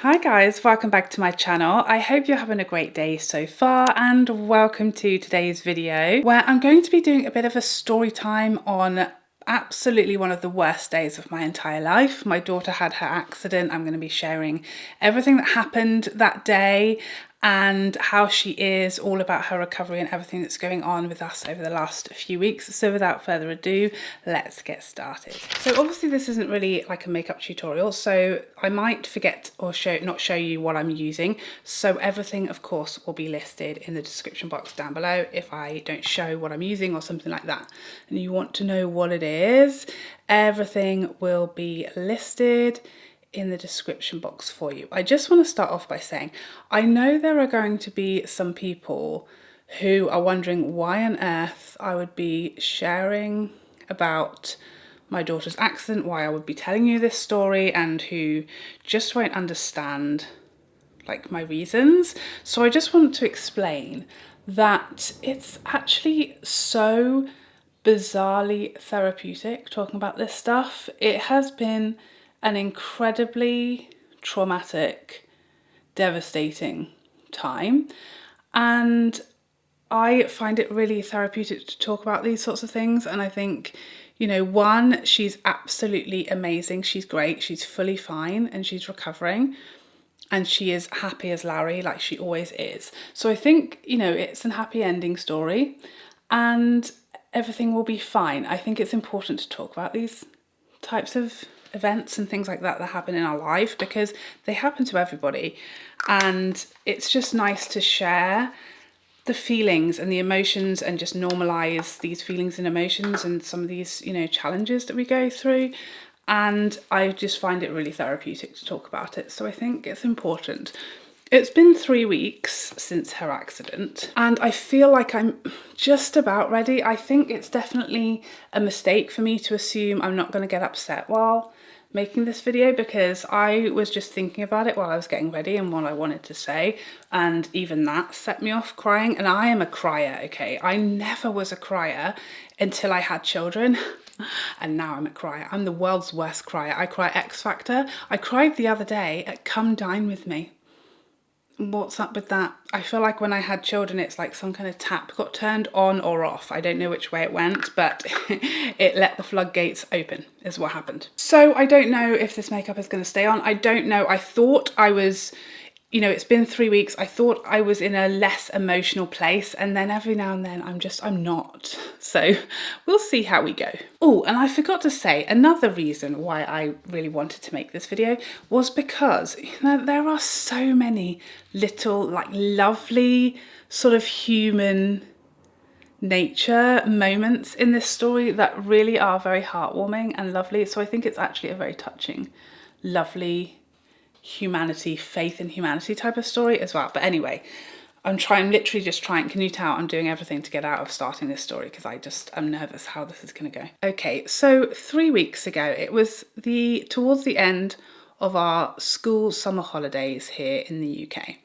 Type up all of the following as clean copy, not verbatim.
Hi guys, welcome back to my channel. I hope you're having a great day so far and welcome to today's video where I'm going to be doing a bit of a story time on absolutely one of the worst days of my entire life. My daughter had her accident. I'm going to be sharing everything that happened that day and how she is, all about her recovery and everything that's going on with us over the last few weeks. So without further ado, let's get started. So obviously this isn't really like a makeup tutorial, so I might forget or not show you what I'm using. So everything of course will be listed in the description box down below if I don't show what I'm using or something like that. And you want to know what it is, everything will be listed in the description box for you. I just want to start off by saying, I know there are going to be some people who are wondering why on earth I would be sharing about my daughter's accident, why I would be telling you this story, and who just won't understand like my reasons. So I just want to explain that it's actually so bizarrely therapeutic talking about this stuff. It has been an incredibly traumatic, devastating time, and I find it really therapeutic to talk about these sorts of things. And I think, you know, one, she's absolutely amazing, she's great, she's fully fine and she's recovering and she is happy as Larry, like she always is. So I think, you know, it's an happy ending story and everything will be fine. I think it's important to talk about these types of events and things like that that happen in our life because they happen to everybody, and it's just nice to share the feelings and the emotions and just normalize these feelings and emotions and some of these, you know, challenges that we go through. And I just find it really therapeutic to talk about it, so I think it's important. It's been 3 weeks since her accident and I feel like I'm just about ready. I think it's definitely a mistake for me to assume I'm not going to get upset while making this video, because I was just thinking about it while I was getting ready and what I wanted to say, and even that set me off crying. And I am a crier, okay? I never was a crier until I had children. And now I'm a crier. I'm the world's worst crier. I cry X Factor. I cried the other day at Come Dine With Me. What's up with that? I feel like when I had children, it's like some kind of tap got turned on or off. I don't know which way it went, but it let the floodgates open is what happened. So I don't know if this makeup is going to stay on. I don't know. I thought I was, you know, it's been 3 weeks. I thought I was in a less emotional place, and then every now and then I'm not. So we'll see how we go. Oh, and I forgot to say, another reason why I really wanted to make this video was because, you know, there are so many little like lovely sort of human nature moments in this story that really are very heartwarming and lovely. So I think it's actually a very touching, lovely humanity, faith in humanity type of story as well. But anyway, I'm literally just trying, can you tell I'm doing everything to get out of starting this story because I'm nervous how this is going to go. Okay, so 3 weeks ago, it was towards the end of our school summer holidays here in the UK.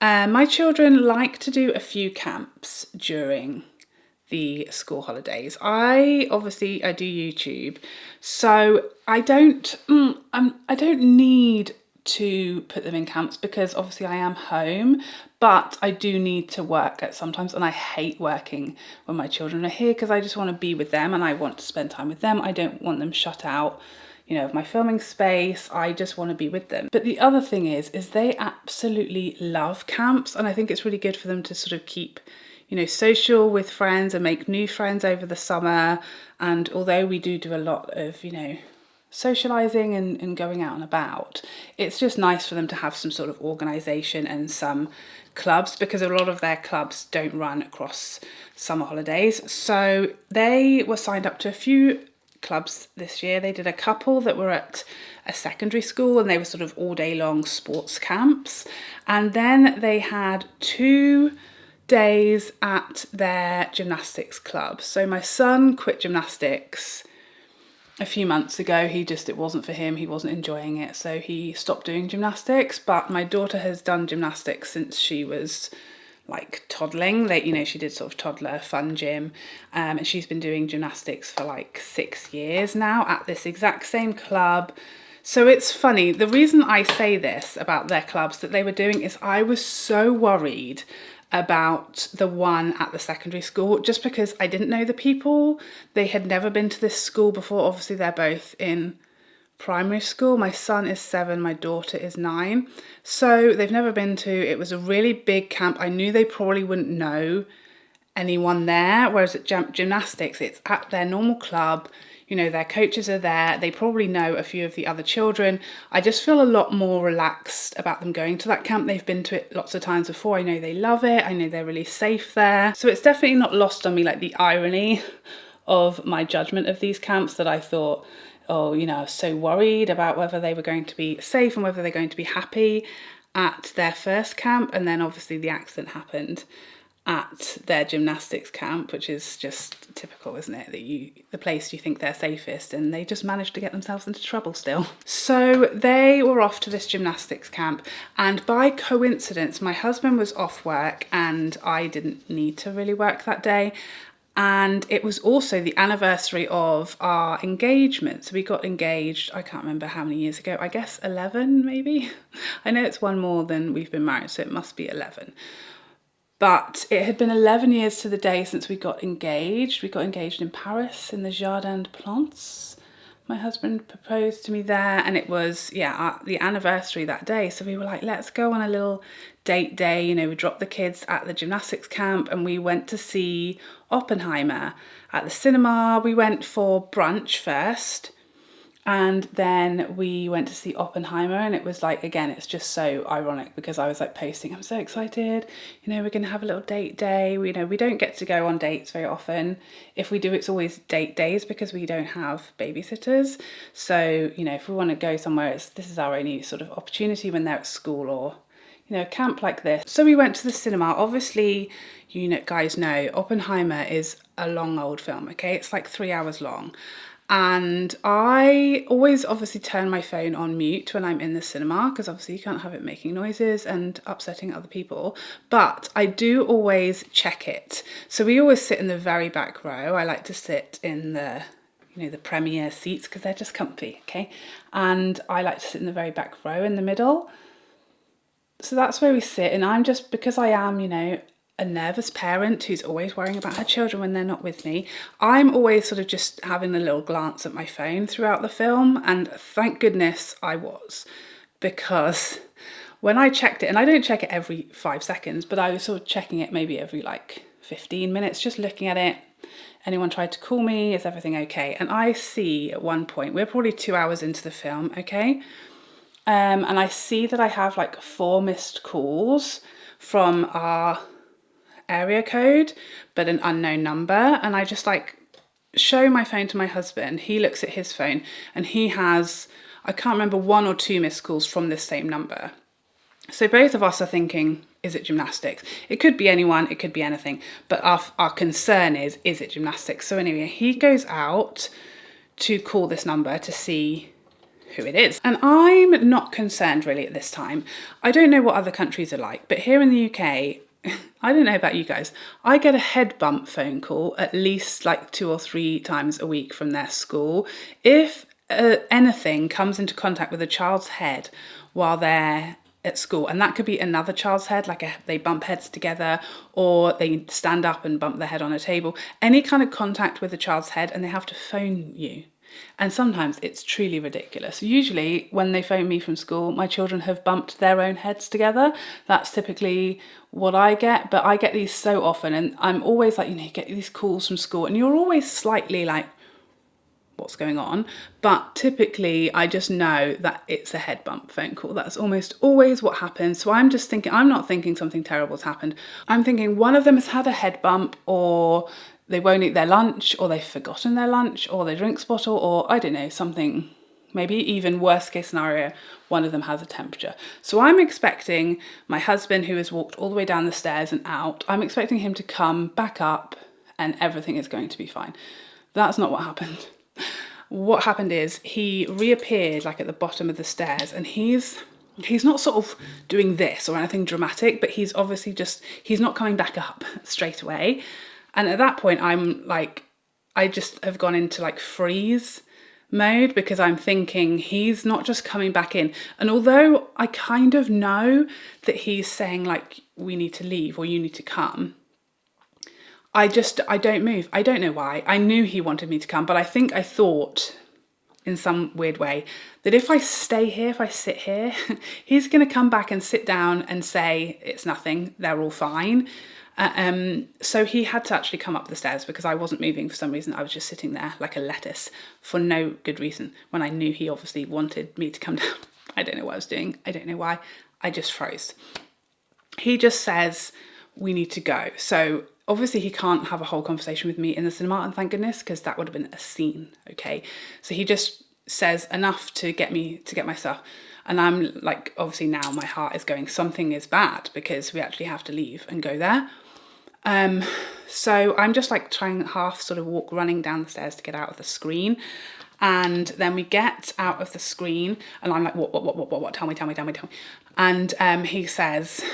My children like to do a few camps during the school holidays. I do YouTube, so I don't need to put them in camps because obviously I am home, but I do need to work at sometimes, and I hate working when my children are here because I just want to be with them and I want to spend time with them. I don't want them shut out, you know, of my filming space. I just want to be with them. But the other thing is they absolutely love camps, and I think it's really good for them to sort of keep, you know, social with friends and make new friends over the summer. And although we do a lot of, you know, socializing and going out and about, it's just nice for them to have some sort of organization and some clubs, because a lot of their clubs don't run across summer holidays. So they were signed up to a few clubs this year. They did a couple that were at a secondary school and they were sort of all day long sports camps, and then they had 2 days at their gymnastics club. So my son quit gymnastics a few months ago. It wasn't for him, he wasn't enjoying it, so he stopped doing gymnastics. But my daughter has done gymnastics since she was like toddling. You know, she did sort of toddler fun gym, and she's been doing gymnastics for like 6 years now at this exact same club. So it's funny, the reason I say this about their clubs that they were doing is I was so worried about the one at the secondary school, just because I didn't know the people. They had never been to this school before. Obviously they're both in primary school. My son is 7, my daughter is 9. So they've never been to, it was a really big camp. I knew they probably wouldn't know anyone there, whereas at gymnastics, it's at their normal club. You know, their coaches are there. They probably know a few of the other children. I just feel a lot more relaxed about them going to that camp. They've been to it lots of times before. I know they love it. I know they're really safe there. So it's definitely not lost on me, like the irony of my judgment of these camps, that I thought, oh, you know, I was so worried about whether they were going to be safe and whether they're going to be happy at their first camp. And then obviously the accident happened at their gymnastics camp, which is just typical, isn't it? That the place you think they're safest, and they just managed to get themselves into trouble still. So they were off to this gymnastics camp, and by coincidence, my husband was off work and I didn't need to really work that day. And it was also the anniversary of our engagement. So we got engaged, I can't remember how many years ago, I guess 11 maybe. I know it's one more than we've been married, so it must be 11. But it had been 11 years to the day since we got engaged. We got engaged in Paris in the Jardin des Plantes. My husband proposed to me there, and it was, yeah, the anniversary that day. So we were like, let's go on a little date day. You know, we dropped the kids at the gymnastics camp and we went to see Oppenheimer at the cinema. We went for brunch first, and then we went to see Oppenheimer, and it was like, again, it's just so ironic because I was like posting, I'm so excited, you know, we're going to have a little date day. You know, we don't get to go on dates very often. If we do, it's always date days because we don't have babysitters. So, you know, if we want to go somewhere, this is our only sort of opportunity when they're at school or, you know, a camp like this. So we went to the cinema. Obviously, you know, guys know Oppenheimer is a long old film, okay? It's like 3 hours long. And I always obviously turn my phone on mute when I'm in the cinema, because obviously you can't have it making noises and upsetting other people. But I do always check it. So we always sit in the very back row. I like to sit in the, you know, the premier seats because they're just comfy, okay? And I like to sit in the very back row in the middle. So that's where we sit. And I'm just, because I am, you know, a nervous parent who's always worrying about her children when they're not with me, I'm always sort of just having a little glance at my phone throughout the film, and thank goodness I was, because when I checked it, and I don't check it every 5 seconds, but I was sort of checking it maybe every like 15 minutes, just looking at it. Anyone tried to call me? Is everything okay? And I see at one point, we're probably 2 hours into the film, okay? And I see that I have like 4 missed calls from our area code, but an unknown number. And I just like show my phone to my husband. He looks at his phone and he has, I can't remember, 1 or 2 missed calls from this same number. So both of us are thinking, is it gymnastics? It could be anyone, it could be anything, but our concern is it gymnastics? So anyway, he goes out to call this number to see who it is. And I'm not concerned really at this time. I don't know what other countries are like, but here in the UK, I don't know about you guys, I get a head bump phone call at least like 2 or 3 times a week from their school. If anything comes into contact with a child's head while they're at school, and that could be another child's head, like they bump heads together, or they stand up and bump their head on a table, any kind of contact with a child's head, and they have to phone you. And sometimes it's truly ridiculous. Usually when they phone me from school, my children have bumped their own heads together. That's typically what I get, but I get these so often, and I'm always like, you know, you get these calls from school and you're always slightly like, what's going on? But typically I just know that it's a head bump phone call. That's almost always what happens. So I'm just thinking, I'm not thinking something terrible's happened. I'm thinking one of them has had a head bump, or they won't eat their lunch, or they've forgotten their lunch, or their drinks bottle, or I don't know, something, maybe even worst case scenario, one of them has a temperature. So I'm expecting my husband, who has walked all the way down the stairs and out, I'm expecting him to come back up and everything is going to be fine. That's not what happened. What happened is he reappeared like at the bottom of the stairs, and he's not sort of doing this or anything dramatic, but he's obviously just, he's not coming back up straight away. And at that point, I'm like, I just have gone into like freeze mode, because I'm thinking he's not just coming back in. And although I kind of know that he's saying like, we need to leave or you need to come, I don't move. I don't know why. I knew he wanted me to come, but I think I thought in some weird way that if I stay here, if I sit here, he's going to come back and sit down and say, it's nothing, they're all fine. So he had to actually come up the stairs because I wasn't moving for some reason. I was just sitting there like a lettuce for no good reason when I knew he obviously wanted me to come down. I don't know what I was doing. I don't know why. I just froze. He just says, we need to go. So obviously he can't have a whole conversation with me in the cinema, and thank goodness, because that would have been a scene, okay? So he just says enough to get me to get my stuff. And I'm like, obviously now my heart is going, something is bad, because we actually have to leave and go there. So I'm just like trying half sort of running down the stairs to get out of the screen. And then we get out of the screen and I'm like, what, tell me. And he says,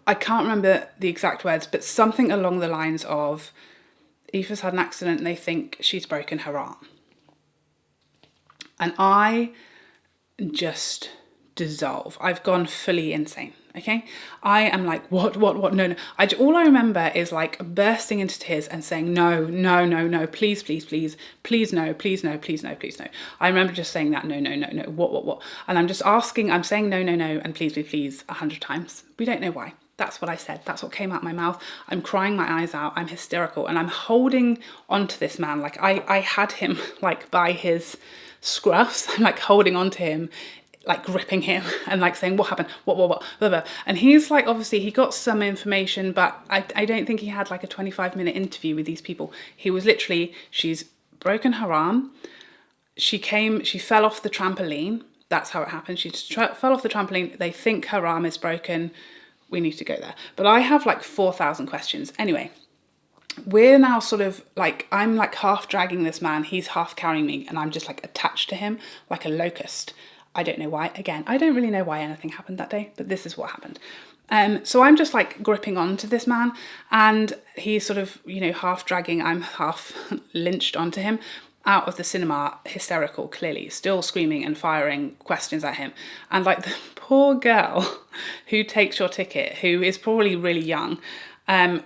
I can't remember the exact words, but something along the lines of, Aoife's had an accident and they think she's broken her arm. And I just dissolve. I've gone fully insane, okay? I am like, what, no. All I remember is like bursting into tears and saying, no, please, no. I remember just saying that, no, what? And I'm just asking, I'm saying no, and please, 100 times. We don't know why. That's what I said. That's what came out my mouth. I'm crying my eyes out. I'm hysterical. And I'm holding onto this man. Like I had him like by his scruffs. I'm like holding on to him, like gripping him and like saying, what happened? What, blah, blah. And he's like, obviously he got some information, but I don't think he had like a 25-minute interview with these people. He was literally, she's broken her arm. She fell off the trampoline. That's how it happened. She just fell off the trampoline. They think her arm is broken. We need to go there. But I have like 4,000 questions. Anyway, we're now sort of like, I'm like half dragging this man. He's half carrying me and I'm just like attached to him like a locust. I don't know why. Again, I don't really know why anything happened that day, but this is what happened. So I'm just like gripping onto this man and he's sort of, you know, half dragging, I'm half lynched onto him, out of the cinema, hysterical, clearly, still screaming and firing questions at him. And like the poor girl who takes your ticket, who is probably really young,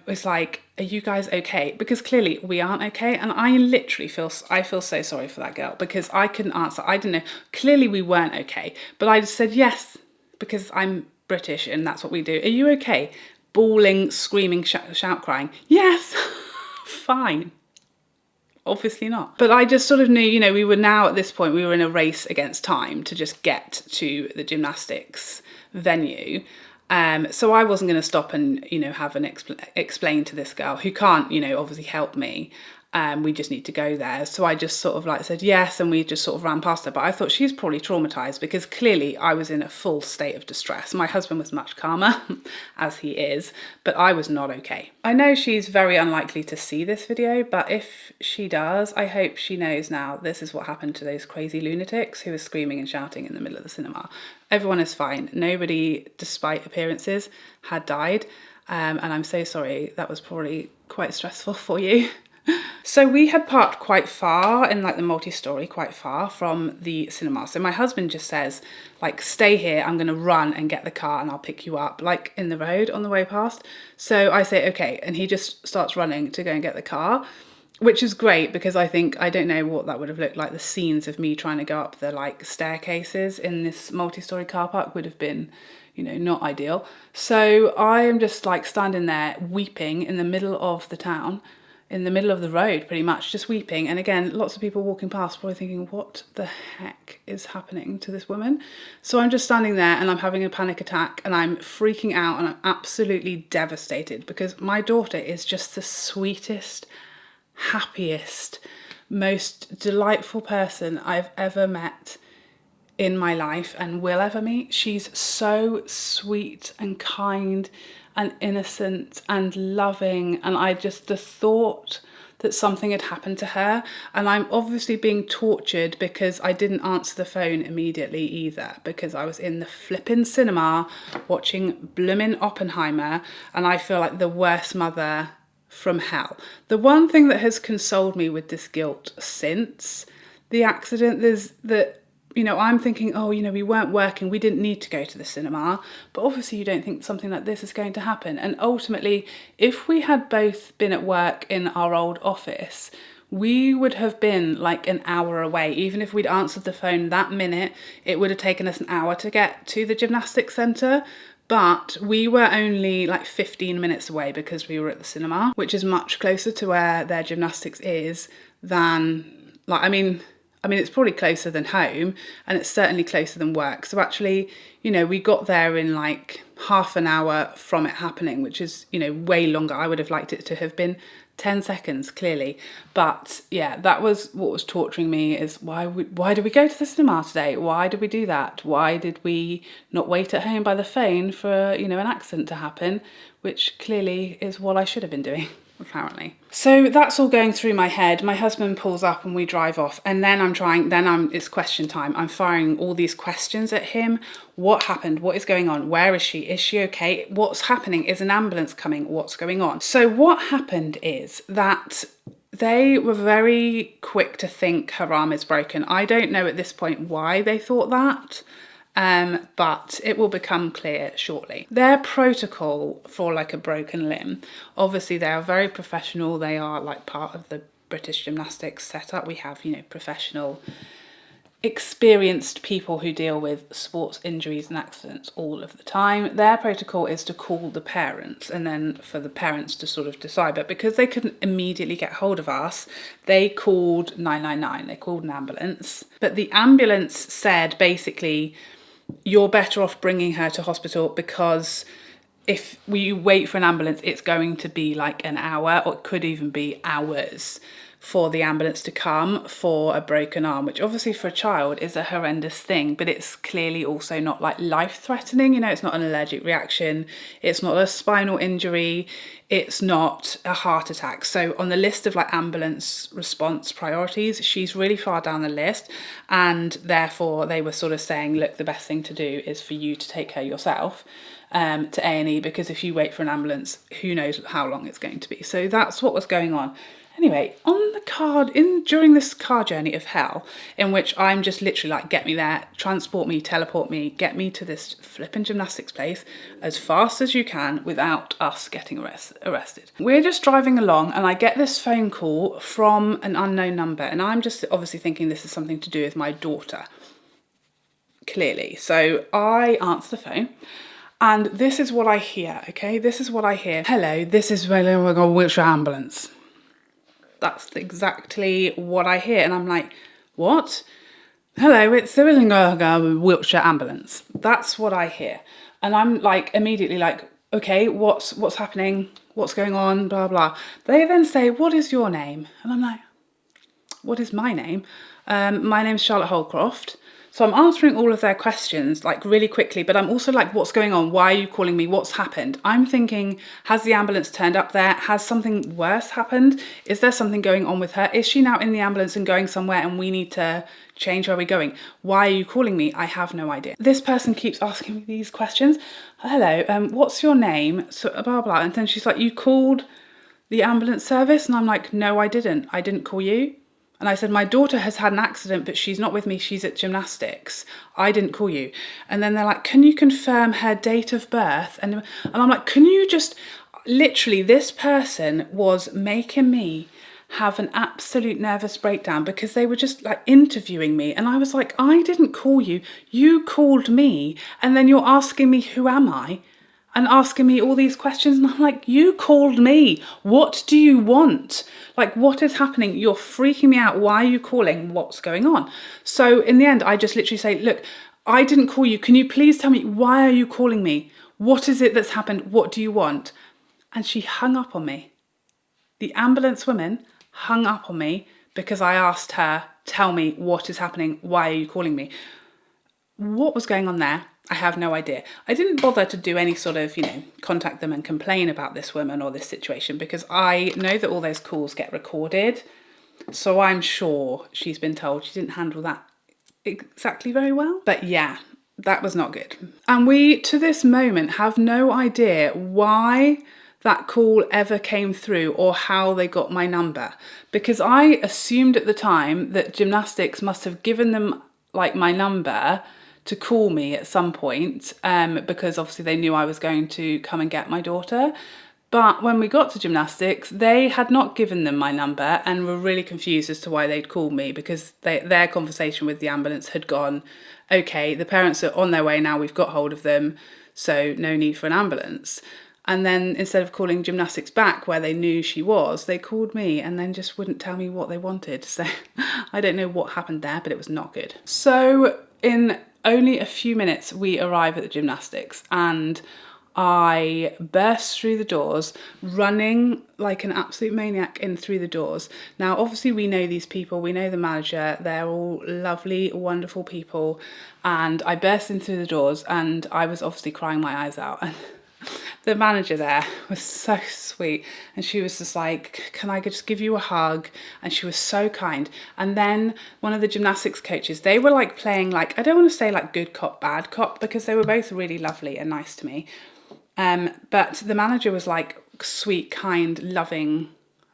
was like, are you guys okay? Because clearly we aren't okay. And I literally feel so sorry for that girl because I couldn't answer. I didn't know. Clearly we weren't okay. But I just said yes, because I'm British and that's what we do. Are you okay? Bawling, screaming, shout crying. Yes, fine. Obviously not. But I just sort of knew, you know, we were now at this point, we were in a race against time to just get to the gymnastics venue. So I wasn't going to stop and, you know, have an explain to this girl who can't, you know, obviously help me. We just need to go there. So I just sort of like said yes, and we just sort of ran past her. But I thought she's probably traumatized because clearly I was in a full state of distress. My husband was much calmer, as he is, but I was not okay. I know she's very unlikely to see this video, but if she does, I hope she knows now this is what happened to those crazy lunatics who were screaming and shouting in the middle of the cinema. Everyone is fine. Nobody, despite appearances, had died. And I'm so sorry. That was probably quite stressful for you. So we had parked quite far in like the multi-story, quite far from the cinema. So my husband just says like, stay here, I'm going to run and get the car and I'll pick you up like in the road on the way past. So I say, okay. And he just starts running to go and get the car, which is great because I think, I don't know what that would have looked like. The scenes of me trying to go up the like staircases in this multi-story car park would have been, you know, not ideal. So I am just like standing there weeping in the middle of the town, in the middle of the road, pretty much, just weeping. And again, lots of people walking past probably thinking, what the heck is happening to this woman? So I'm just standing there and I'm having a panic attack and I'm freaking out and I'm absolutely devastated because my daughter is just the sweetest, happiest, most delightful person I've ever met in my life and will ever meet. She's so sweet and kind and innocent and loving, and the thought that something had happened to her, and I'm obviously being tortured because I didn't answer the phone immediately either because I was in the flippin' cinema watching bloomin' Oppenheimer, and I feel like the worst mother from hell. The one thing that has consoled me with this guilt since the accident is that, you know, I'm thinking, oh, you know, we weren't working, we didn't need to go to the cinema, but obviously you don't think something like this is going to happen. And ultimately, if we had both been at work in our old office, we would have been like an hour away. Even if we'd answered the phone that minute, it would have taken us an hour to get to the gymnastics centre. But we were only like 15 minutes away because we were at the cinema, which is much closer to where their gymnastics is than, like, I mean, it's probably closer than home, and it's certainly closer than work. So actually, you know, we got there in like half an hour from it happening, which is, you know, way longer. I would have liked it to have been 10 seconds, clearly. But yeah, that was what was torturing me, is why did we go to the cinema today? Why did we do that? Why did we not wait at home by the phone for, you know, an accident to happen, which clearly is what I should have been doing, apparently. So that's all going through my head. My husband pulls up and we drive off, and then it's question time. I'm firing all these questions at him. What happened? What is going on? Where is she? Is she okay? What's happening? Is an ambulance coming? What's going on? So what happened is that they were very quick to think her arm is broken. I don't know at this point why they thought that. But it will become clear shortly. Their protocol for like a broken limb, obviously they are very professional. They are like part of the British gymnastics setup. We have, you know, professional, experienced people who deal with sports injuries and accidents all of the time. Their protocol is to call the parents and then for the parents to sort of decide. But because they couldn't immediately get hold of us, they called 999. They called an ambulance. But the ambulance said basically, you're better off bringing her to hospital, because if we wait for an ambulance, it's going to be like an hour, or it could even be hours for the ambulance to come for a broken arm, which obviously for a child is a horrendous thing, but it's clearly also not like life-threatening. You know, it's not an allergic reaction, it's not a spinal injury, it's not a heart attack. So on the list of like ambulance response priorities, she's really far down the list, and therefore they were sort of saying, look, the best thing to do is for you to take her yourself to A&E, because if you wait for an ambulance, who knows how long it's going to be. So that's what was going on. Anyway, on the car, during this car journey of hell, in which I'm just literally like, get me there, transport me, teleport me, get me to this flipping gymnastics place as fast as you can without us getting arrested. We're just driving along and I get this phone call from an unknown number, and I'm just obviously thinking this is something to do with my daughter, clearly. So I answer the phone. And this is what I hear, okay? This is what I hear. Hello, this is a wheelchair ambulance. That's exactly what I hear. And I'm like, what? Hello, it's a wheelchair ambulance. That's what I hear. And I'm like, immediately like, okay, what's happening? What's going on? Blah, blah. They then say, what is your name? And I'm like, what is my name? My name's Charlotte Holcroft. So I'm answering all of their questions like really quickly, but I'm also like, what's going on? Why are you calling me? What's happened? I'm thinking, has the ambulance turned up there? Has something worse happened? Is there something going on with her? Is she now in the ambulance and going somewhere and we need to change where we're going? Why are you calling me? I have no idea. This person keeps asking me these questions. Hello, what's your name? So blah, blah. And then she's like, you called the ambulance service? And I'm like, no, I didn't. I didn't call you. And I said, my daughter has had an accident, but she's not with me. She's at gymnastics. I didn't call you. And then they're like, can you confirm her date of birth? And I'm like, can you just, literally, this person was making me have an absolute nervous breakdown, because they were just like interviewing me. And I was like, I didn't call you. You called me. And then you're asking me, who am I? And asking me all these questions. And I'm like, you called me. What do you want? Like, what is happening? You're freaking me out. Why are you calling? What's going on? So in the end, I just literally say, look, I didn't call you. Can you please tell me, why are you calling me? What is it that's happened? What do you want? And she hung up on me. The ambulance woman hung up on me because I asked her, tell me what is happening. Why are you calling me? What was going on there? I have no idea. I didn't bother to do any sort of, contact them and complain about this woman or this situation, because I know that all those calls get recorded. So I'm sure she's been told she didn't handle that exactly very well. But yeah, that was not good. And we, to this moment, have no idea why that call ever came through or how they got my number, because I assumed at the time that gymnastics must have given them like my number to call me at some point, because obviously they knew I was going to come and get my daughter. But when we got to gymnastics, they had not given them my number and were really confused as to why they'd called me, because their conversation with the ambulance had gone, okay, the parents are on their way now, we've got hold of them, so no need for an ambulance. And then instead of calling gymnastics back where they knew she was, they called me and then just wouldn't tell me what they wanted. So I don't know what happened there, but it was not good. So in only a few minutes, we arrive at the gymnastics and I burst through the doors, running like an absolute maniac in through the doors. Now, obviously we know these people, we know the manager, they're all lovely, wonderful people. And I burst in through the doors and I was obviously crying my eyes out. And the manager there was so sweet, and she was just like, can I just give you a hug? And she was so kind. And then one of the gymnastics coaches, they were like playing like, I don't want to say like good cop, bad cop, because they were both really lovely and nice to me. But the manager was like sweet, kind, loving.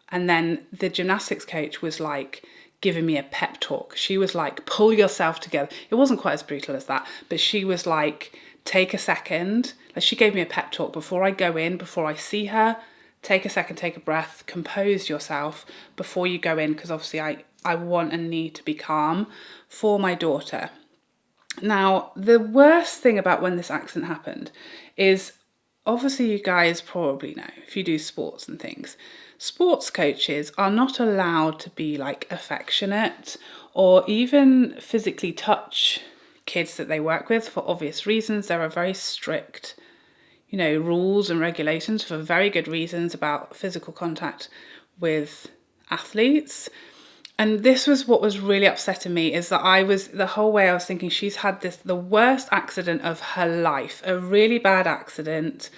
And then the gymnastics coach was like giving me a pep talk. She was like, pull yourself together. It wasn't quite as brutal as that, but she was like, take a second. Like, she gave me a pep talk before I go in, before I see her. Take a second, take a breath, compose yourself before you go in, because obviously I want and need to be calm for my daughter. Now, the worst thing about when this accident happened is, obviously you guys probably know, if you do sports and things, sports coaches are not allowed to be like affectionate or even physically touch kids that they work with for obvious reasons. There are very strict, rules and regulations for very good reasons about physical contact with athletes. And this was what was really upsetting me, is that the whole way I was thinking, she's had the worst accident of her life, a really bad accident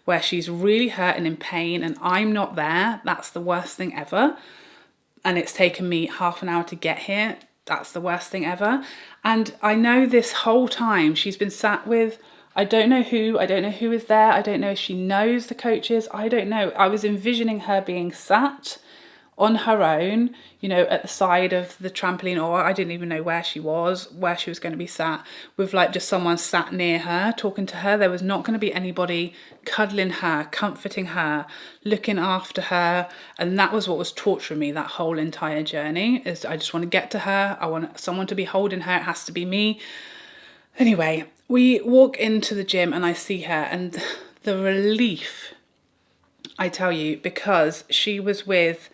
where she's really hurt and in pain and I'm not there. That's the worst thing ever. And it's taken me half an hour to get here. That's the worst thing ever. And I know this whole time she's been sat with, I don't know who is there. I don't know if she knows the coaches. I don't know. I was envisioning her being sat on her own, at the side of the trampoline, or I didn't even know where she was going to be sat, with like just someone sat near her, talking to her. There was not going to be anybody cuddling her, comforting her, looking after her. And that was what was torturing me that whole entire journey, is I just want to get to her. I want someone to be holding her. It has to be me. Anyway, we walk into the gym and I see her, and the relief, I tell you, because she was with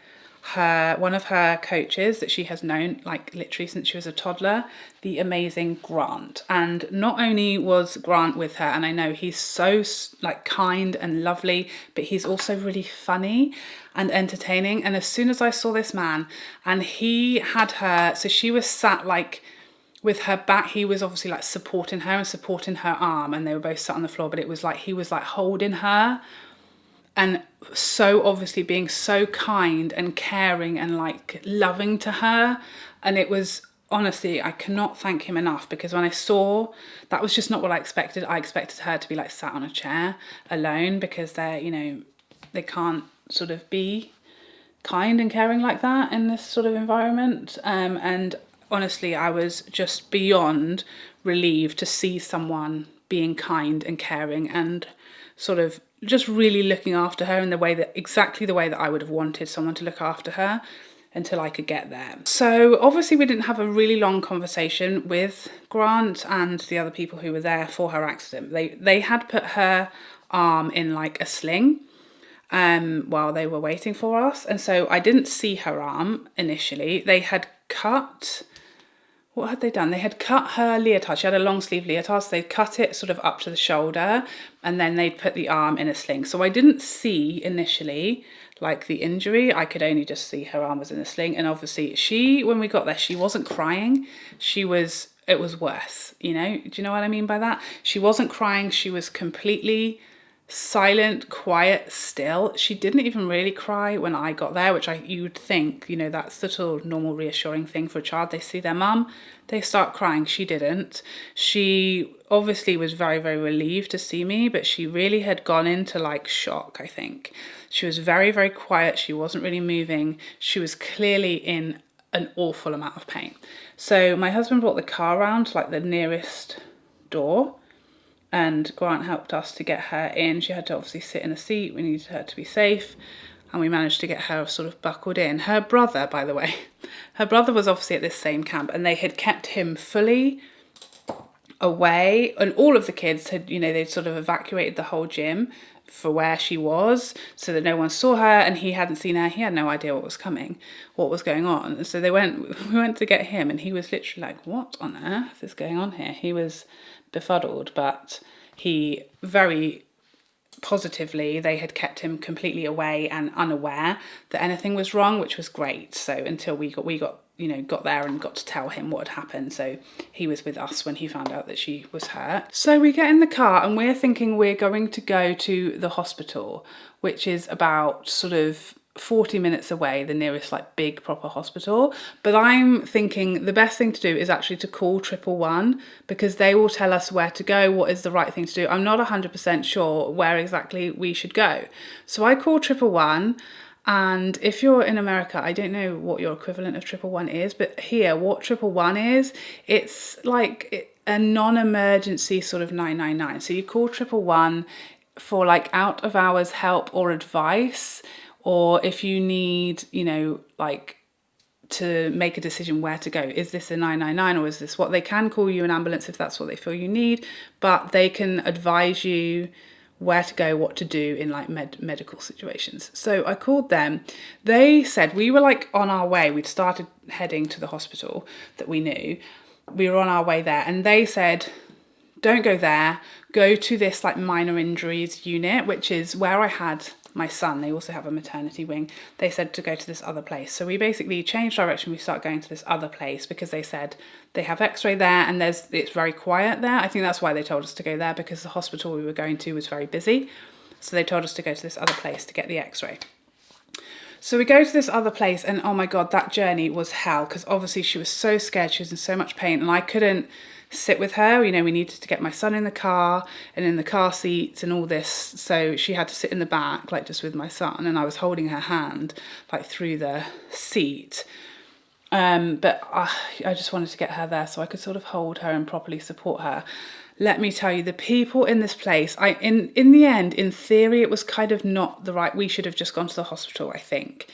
one of her coaches that she has known like literally since she was a toddler, the amazing Grant. And not only was Grant with her, and I know he's so like kind and lovely, but he's also really funny and entertaining. And as soon as I saw this man, and he had her, so she was sat like with her back, he was obviously like supporting her and supporting her arm, and they were both sat on the floor, but it was like he was like holding her, and so obviously being so kind and caring and like loving to her. And it was, honestly, I cannot thank him enough, because when I saw, that was just not what I expected. I expected her to be like sat on a chair alone, because they're, they can't sort of be kind and caring like that in this sort of environment. And honestly, I was just beyond relieved to see someone being kind and caring and sort of just really looking after her in exactly the way that I would have wanted someone to look after her until I could get there. So obviously we didn't have a really long conversation with Grant and the other people who were there for her accident. They had put her arm in like a sling while they were waiting for us. And so I didn't see her arm initially. They had cut... What had they done? They had cut her leotard. She had a long sleeve leotard, so they'd cut it sort of up to the shoulder, and then they'd put the arm in a sling. So I didn't see initially like the injury. I could only just see her arm was in a sling. And obviously when we got there, she wasn't crying. It was worse, do you know what I mean by that? She wasn't crying. She was completely silent, quiet, still. She didn't even really cry when I got there, which you would think, you know, that's the sort of normal reassuring thing for a child. They see their mum, they start crying. She didn't. She obviously was very, very relieved to see me, but she really had gone into like shock, I think. She was very, very quiet. She wasn't really moving. She was clearly in an awful amount of pain. So my husband brought the car around to like the nearest door, and Grant helped us to get her in. She had to obviously sit in a seat. We needed her to be safe, and we managed to get her sort of buckled in. Her brother, by the way, her brother was obviously at this same camp, and they had kept him fully away, and all of the kids had, you know, they'd sort of evacuated the whole gym for where she was so that no one saw her, and he hadn't seen her. He had no idea what was coming, what was going on. So we went to get him, and he was literally like, what on earth is going on here? He was befuddled, but he very positively, they had kept him completely away and unaware that anything was wrong, which was great. So until we got got there and got to tell him what had happened. So he was with us when he found out that she was hurt. So we get in the car and we're thinking we're going to go to the hospital, which is about sort of 40 minutes away, the nearest like big proper hospital. But I'm thinking the best thing to do is actually to call 111, because they will tell us where to go, what is the right thing to do. I'm not 100% sure where exactly we should go. So I called 111. And if you're in America, I don't know what your equivalent of 111 is, but here, what 111 is, it's like a non-emergency sort of 999. So you call 111 for like out of hours help or advice, or if you need, you know, like to make a decision where to go. Is this a 999 or is this what? They can call you an ambulance if that's what they feel you need, but they can advise you where to go, what to do in like medical situations. So I called them. They said we were like on our way. We'd started heading to the hospital that we knew. We were on our way there, and they said, don't go there, go to this like minor injuries unit, which is where I had my son. They also have a maternity wing. They said to go to this other place. So we basically changed direction. We start going to this other place because they said they have x-ray there and it's very quiet there. I think that's why they told us to go there, because the hospital we were going to was very busy. So they told us to go to this other place to get the x-ray. So we go to this other place, and oh my God, that journey was hell, because obviously she was so scared. She was in so much pain, and I couldn't sit with her. You know, we needed to get my son in the car and in the car seats and all this. So she had to sit in the back, like just with my son, and I was holding her hand like through the seat. But I just wanted to get her there so I could sort of hold her and properly support her. Let me tell you, the people in this place, in the end, in theory, it was kind of not the right, we should have just gone to the hospital, I think.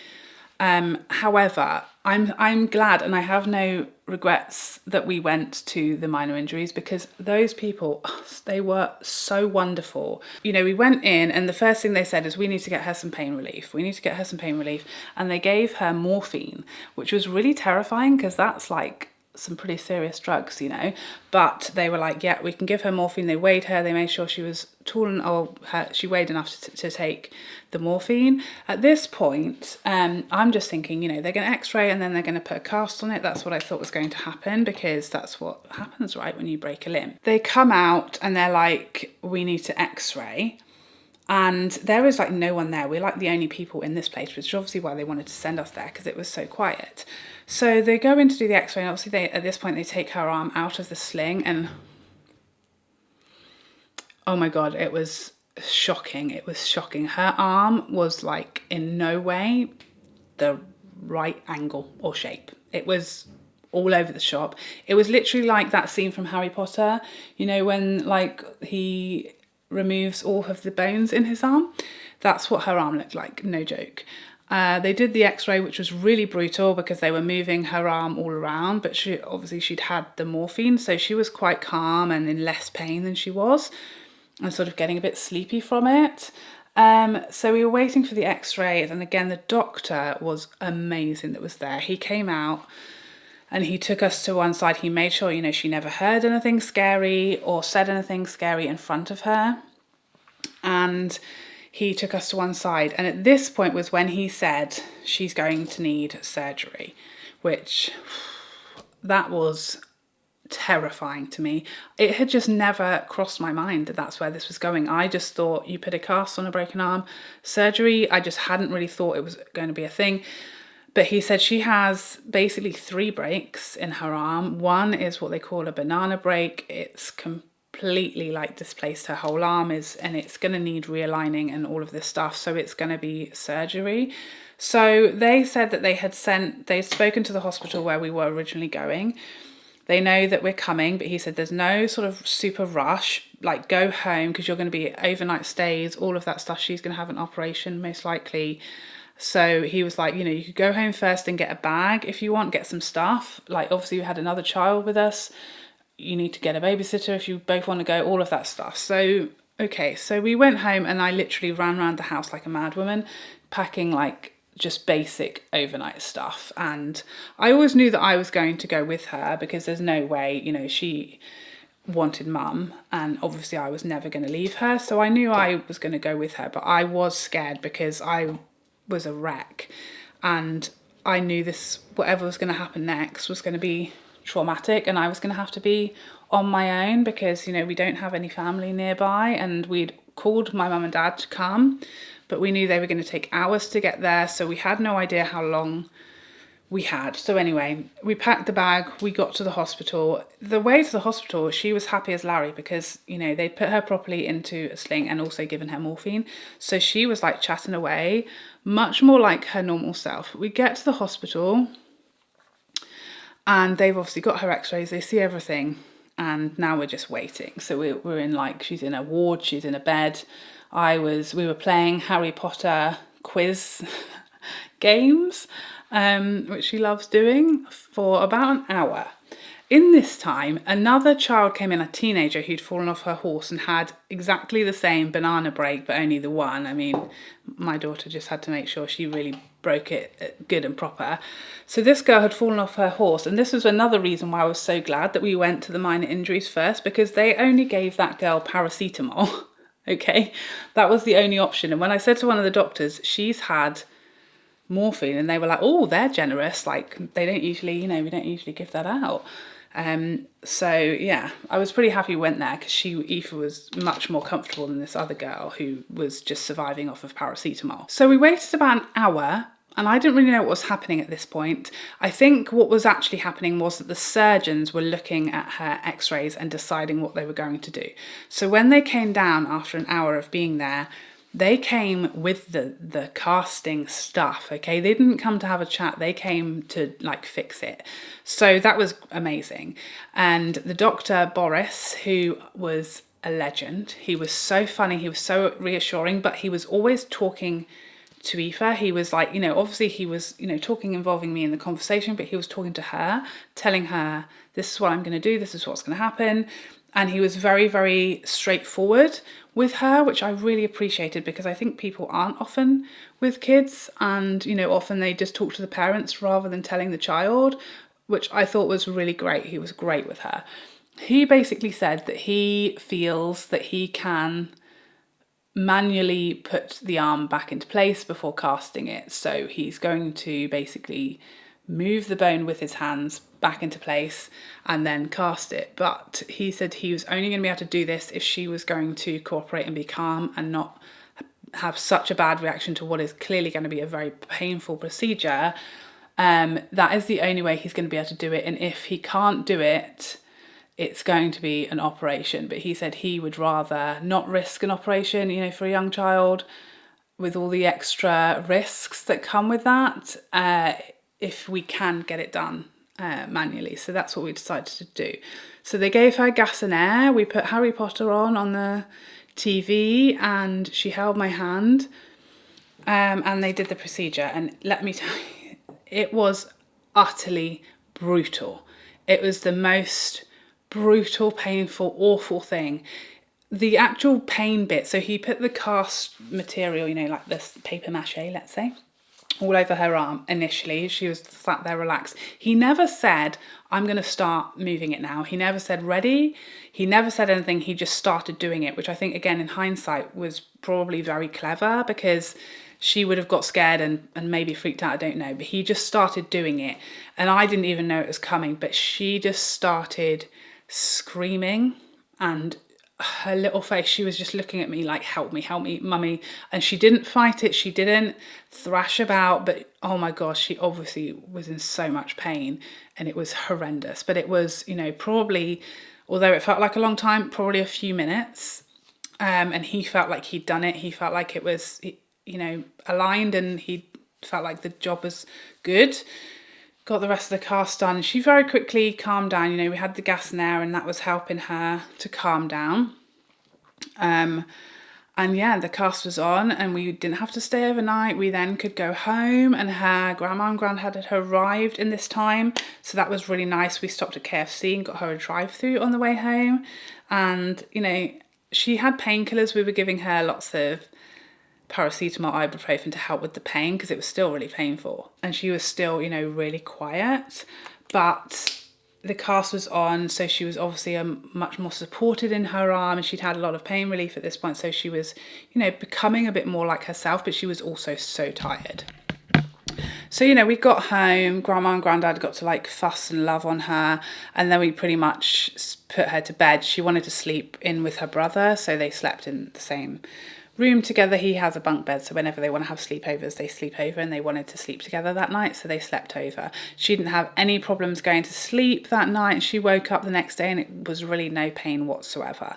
However, I'm glad, and I have no regrets that we went to the minor injuries, because those people, they were so wonderful. You know, we went in and the first thing they said is, we need to get her some pain relief. We need to get her some pain relief. And they gave her morphine, which was really terrifying because that's like some pretty serious drugs, you know. But they were like, yeah, we can give her morphine. They weighed her. They made sure she was tall and she weighed enough to take the morphine. At this point, I'm just thinking, you know, they're going to x-ray and then they're going to put a cast on it. That's what I thought was going to happen, because that's what happens, right, when you break a limb. They come out and they're like, we need to x-ray. And there is like no one there. We're like the only people in this place, which is obviously why they wanted to send us there, because it was so quiet. So they go in to do the x-ray, and obviously at this point they take her arm out of the sling, and oh my God, it was shocking. It was shocking. Her arm was like in no way the right angle or shape. It was all over the shop. It was literally like that scene from Harry Potter, you know, when like he removes all of the bones in his arm. That's what her arm looked like, no joke. They did the x-ray, which was really brutal because they were moving her arm all around, but she'd had the morphine, so she was quite calm and in less pain than she was, and sort of getting a bit sleepy from it. So we were waiting for the x-rays, and again, the doctor was amazing that was there. He came out and he took us to one side. He made sure, you know, she never heard anything scary or said anything scary in front of her. And he took us to one side. And at this point was when he said, she's going to need surgery, which that was terrifying to me. It had just never crossed my mind that that's where this was going. I just thought you put a cast on a broken arm. Surgery, I just hadn't really thought it was going to be a thing. But he said she has basically 3 breaks in her arm. One is what they call a banana break. It's completely like displaced her whole arm, and it's going to need realigning and all of this stuff. So it's going to be surgery. So they said that they'd spoken to the hospital where we were originally going. They know that we're coming, but he said there's no sort of super rush, like go home because you're going to be overnight stays, all of that stuff. She's going to have an operation most likely. So he was like, you know, you could go home first and get a bag if you want, get some stuff. Like obviously we had another child with us. You need to get a babysitter if you both want to go, all of that stuff. So, okay, so we went home and I literally ran around the house like a mad woman, packing like just basic overnight stuff. And I always knew that I was going to go with her because there's no way, you know, she wanted mum and obviously I was never going to leave her. So I knew I was going to go with her, but I was scared because I was a wreck and I knew this, whatever was going to happen next was going to be traumatic and I was going to have to be on my own because, you know, we don't have any family nearby and we'd called my mum and dad to come, but we knew they were going to take hours to get there. So we had no idea how long we had. So anyway, we packed the bag, we got to the hospital. The way to the hospital, she was happy as Larry because, you know, they'd put her properly into a sling and also given her morphine. So she was like chatting away, much more like her normal self. We get to the hospital and they've obviously got her x-rays, they see everything. And now we're just waiting. So we're in like, she's in a ward, she's in a bed. We were playing Harry Potter quiz games, which she loves doing, for about an hour. In this time, another child came in, a teenager who'd fallen off her horse and had exactly the same banana break, but only the one. I mean, my daughter just had to make sure she really broke it good and proper. So this girl had fallen off her horse, and this was another reason why I was so glad that we went to the minor injuries first, because they only gave that girl paracetamol. Okay, that was the only option. And when I said to one of the doctors, she's had morphine, and they were like, oh, they're generous, like they don't usually, you know, we don't usually give that out. So yeah, I was pretty happy we went there because Aoife was much more comfortable than this other girl who was just surviving off of paracetamol. So we waited about an hour and I didn't really know what was happening at this point. I think what was actually happening was that the surgeons were looking at her x-rays and deciding what they were going to do. So when they came down after an hour of being there, they came with the casting stuff, okay? They didn't come to have a chat, they came to like fix it. So that was amazing. And the doctor, Boris, who was a legend, he was so funny, he was so reassuring, but he was always talking to Aoife. He was like, you know, obviously he was, you know, talking, involving me in the conversation, but he was talking to her, telling her, this is what I'm going to do, this is what's going to happen. And he was very, very straightforward with her, which I really appreciated because I think people aren't often with kids and, you know, often they just talk to the parents rather than telling the child, which I thought was really great. He was great with her. He basically said that he feels that he can manually put the arm back into place before casting it. So he's going to basically move the bone with his hands back into place and then cast it. But he said he was only going to be able to do this if she was going to cooperate and be calm and not have such a bad reaction to what is clearly going to be a very painful procedure. That is the only way he's going to be able to do it. And if he can't do it, it's going to be an operation. But he said he would rather not risk an operation, you know, for a young child with all the extra risks that come with that, if we can get it done manually. So that's what we decided to do. So they gave her gas and air. We put Harry Potter on the TV and she held my hand, and they did the procedure. And let me tell you, it was utterly brutal. It was the most brutal, painful, awful thing. The actual pain bit, so he put the cast material, you know, like this paper mache, let's say, all over her arm initially. She was sat there relaxed. He never said, I'm going to start moving it now. He never said ready. He never said anything. He just started doing it, which I think, again, in hindsight, was probably very clever because she would have got scared and maybe freaked out, I don't know. But he just started doing it, and I didn't even know it was coming, but she just started screaming, and her little face, she was just looking at me like, help me, mummy. And she didn't fight it, she didn't thrash about, but oh my gosh, she obviously was in so much pain, and it was horrendous. But it was, you know, probably, although it felt like a long time, probably a few minutes. And he felt like he'd done it. He felt like it was, you know, aligned, and he felt like the job was good. Got the rest of the cast done. She very quickly calmed down. You know, we had the gas and air, and that was helping her to calm down. And yeah, the cast was on, and we didn't have to stay overnight. We then could go home, and her grandma and granddad had arrived in this time, so that was really nice. We stopped at KFC and got her a drive-through on the way home. And you know, she had painkillers. We were giving her lots of paracetamol, ibuprofen to help with the pain, because it was still really painful, and she was still, you know, really quiet. But the cast was on, so she was obviously much more supported in her arm, and she'd had a lot of pain relief at this point, so she was, you know, becoming a bit more like herself, but she was also so tired. So, you know, we got home, grandma and granddad got to like fuss and love on her, and then we pretty much put her to bed. She wanted to sleep in with her brother, so they slept in the same room together. He has a bunk bed, so whenever they want to have sleepovers, they sleep over, and they wanted to sleep together that night, so they slept over. She didn't have any problems going to sleep that night. She woke up the next day and it was really no pain whatsoever.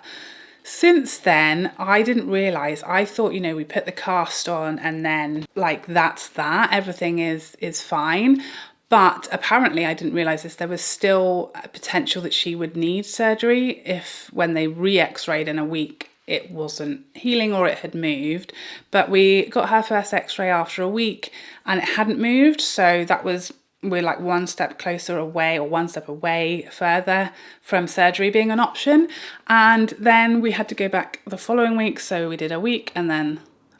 Since then, I didn't realise, I thought, you know, we put the cast on and then like that's that, everything is fine. But apparently I didn't realise this, there was still a potential that she would need surgery if, when they re-x-rayed in a week, it wasn't healing or it had moved. But we got her first x-ray after a week and it hadn't moved, so that was, we're like one step closer away, or one step away further from surgery being an option. And then we had to go back the following week, so we did a week and then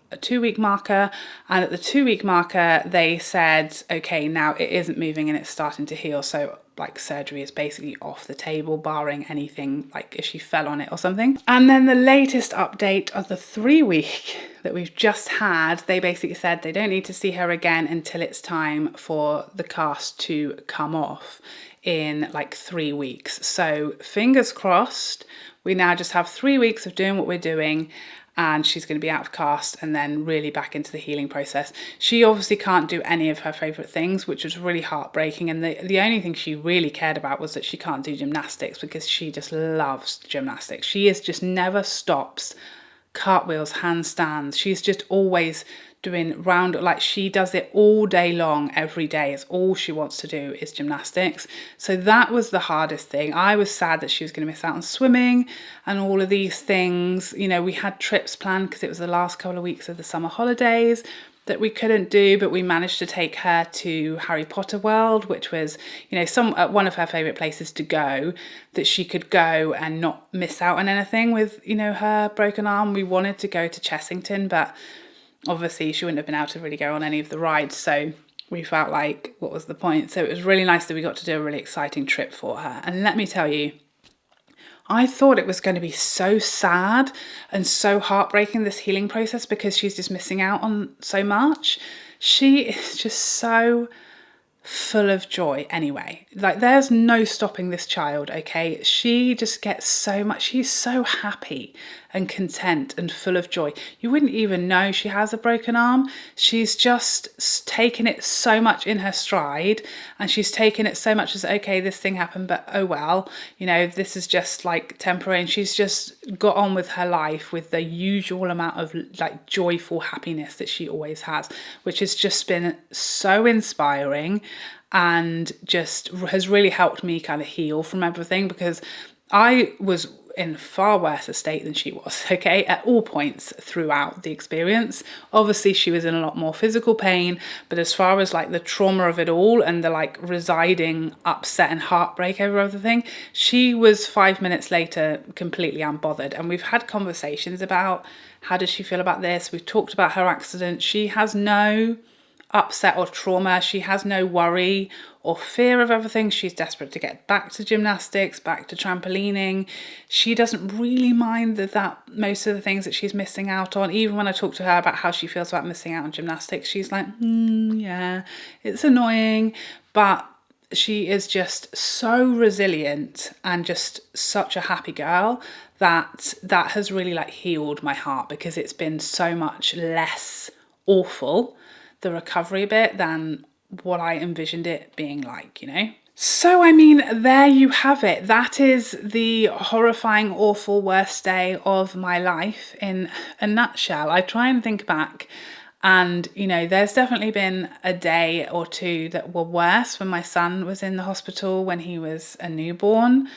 a 2-week marker, and at the 2-week marker they said, okay, now it isn't moving and it's starting to heal, so like surgery is basically off the table, barring anything like if she fell on it or something. And then the latest update of the 3-week that we've just had, they basically said they don't need to see her again until it's time for the cast to come off in like 3 weeks. So fingers crossed, we now just have 3 weeks of doing what we're doing, and she's going to be out of cast and then really back into the healing process. She obviously can't do any of her favourite things, which was really heartbreaking. And the only thing she really cared about was that she can't do gymnastics, because she just loves gymnastics. She is just never stops. Cartwheels, handstands. She's just always doing round, like she does it all day long, every day. It's all she wants to do is gymnastics. So that was the hardest thing. I was sad that she was going to miss out on swimming and all of these things. You know, we had trips planned because it was the last couple of weeks of the summer holidays that we couldn't do, but we managed to take her to Harry Potter World, which was, you know, one of her favourite places to go, that she could go and not miss out on anything with, you know, her broken arm. We wanted to go to Chessington, but obviously she wouldn't have been able to really go on any of the rides, so we felt like, what was the point? So it was really nice that we got to do a really exciting trip for her. And let me tell you, I thought it was going to be so sad and so heartbreaking, this healing process, because she's just missing out on so much. She is just so full of joy anyway. Like, there's no stopping this child, okay? She just gets so much. She's so happy and content and full of joy. You wouldn't even know she has a broken arm. She's just taken it so much in her stride, and she's taken it so much as, okay, this thing happened, but oh well, you know, this is just like temporary. And she's just got on with her life with the usual amount of like joyful happiness that she always has, which has just been so inspiring and just has really helped me kind of heal from everything, because I was in far worse a state than she was, okay, at all points throughout the experience. Obviously she was in a lot more physical pain, but as far as like the trauma of it all and the like residing upset and heartbreak over everything, she was 5 minutes later completely unbothered. And we've had conversations about how does she feel about this. We've talked about her accident. She has no upset or trauma. She has no worry or fear of everything. She's desperate to get back to gymnastics, back to trampolining. She doesn't really mind that most of the things that she's missing out on. Even when I talk to her about how she feels about missing out on gymnastics, she's like, yeah, it's annoying, but she is just so resilient and just such a happy girl that has really like healed my heart, because it's been so much less awful, the recovery bit, than what I envisioned it being like, you know? So, I mean, there you have it. That is the horrifying, awful, worst day of my life in a nutshell. I try and think back, and, you know, there's definitely been a day or two that were worse when my son was in the hospital when he was a newborn,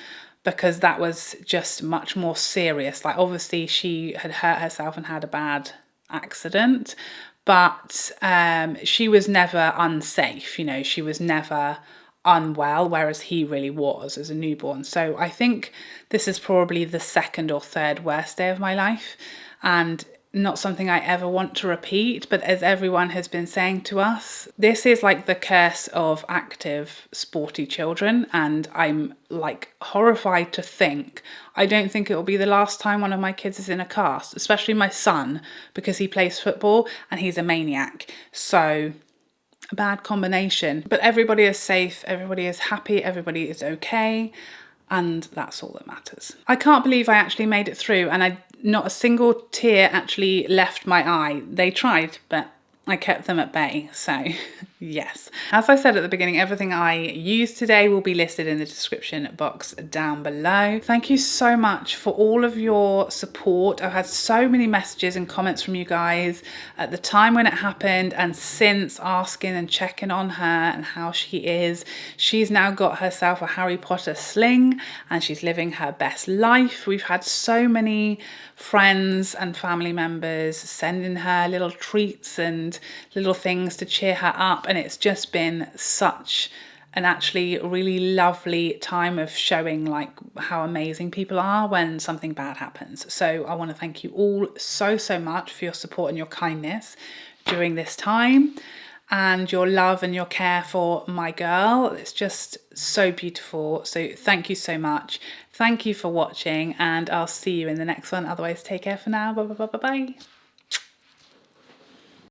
because that was just much more serious. Like, obviously she had hurt herself and had a bad accident, but she was never unsafe, you know, she was never unwell, whereas he really was as a newborn. So I think this is probably the second or third worst day of my life, and not something I ever want to repeat. But as everyone has been saying to us, this is like the curse of active, sporty children, and I'm like horrified to think, I don't think it will be the last time one of my kids is in a cast, especially my son, because he plays football and he's a maniac. So a bad combination. But everybody is safe, everybody is happy, everybody is okay, and that's all that matters. I can't believe I actually made it through, and not a single tear actually left my eye. They tried, but I kept them at bay, so yes. As I said at the beginning, everything I used today will be listed in the description box down below. Thank you so much for all of your support. I've had so many messages and comments from you guys at the time when it happened, and since, asking and checking on her and how she is. She's now got herself a Harry Potter sling and she's living her best life. We've had so many friends and family members sending her little treats and little things to cheer her up, and it's just been such an actually really lovely time of showing like how amazing people are when something bad happens. So I want to thank you all so much for your support and your kindness during this time, and your love and your care for my girl. It's just so beautiful. So thank you so much. Thank you for watching, and I'll see you in the next one. Otherwise, take care for now. Bye bye bye bye bye.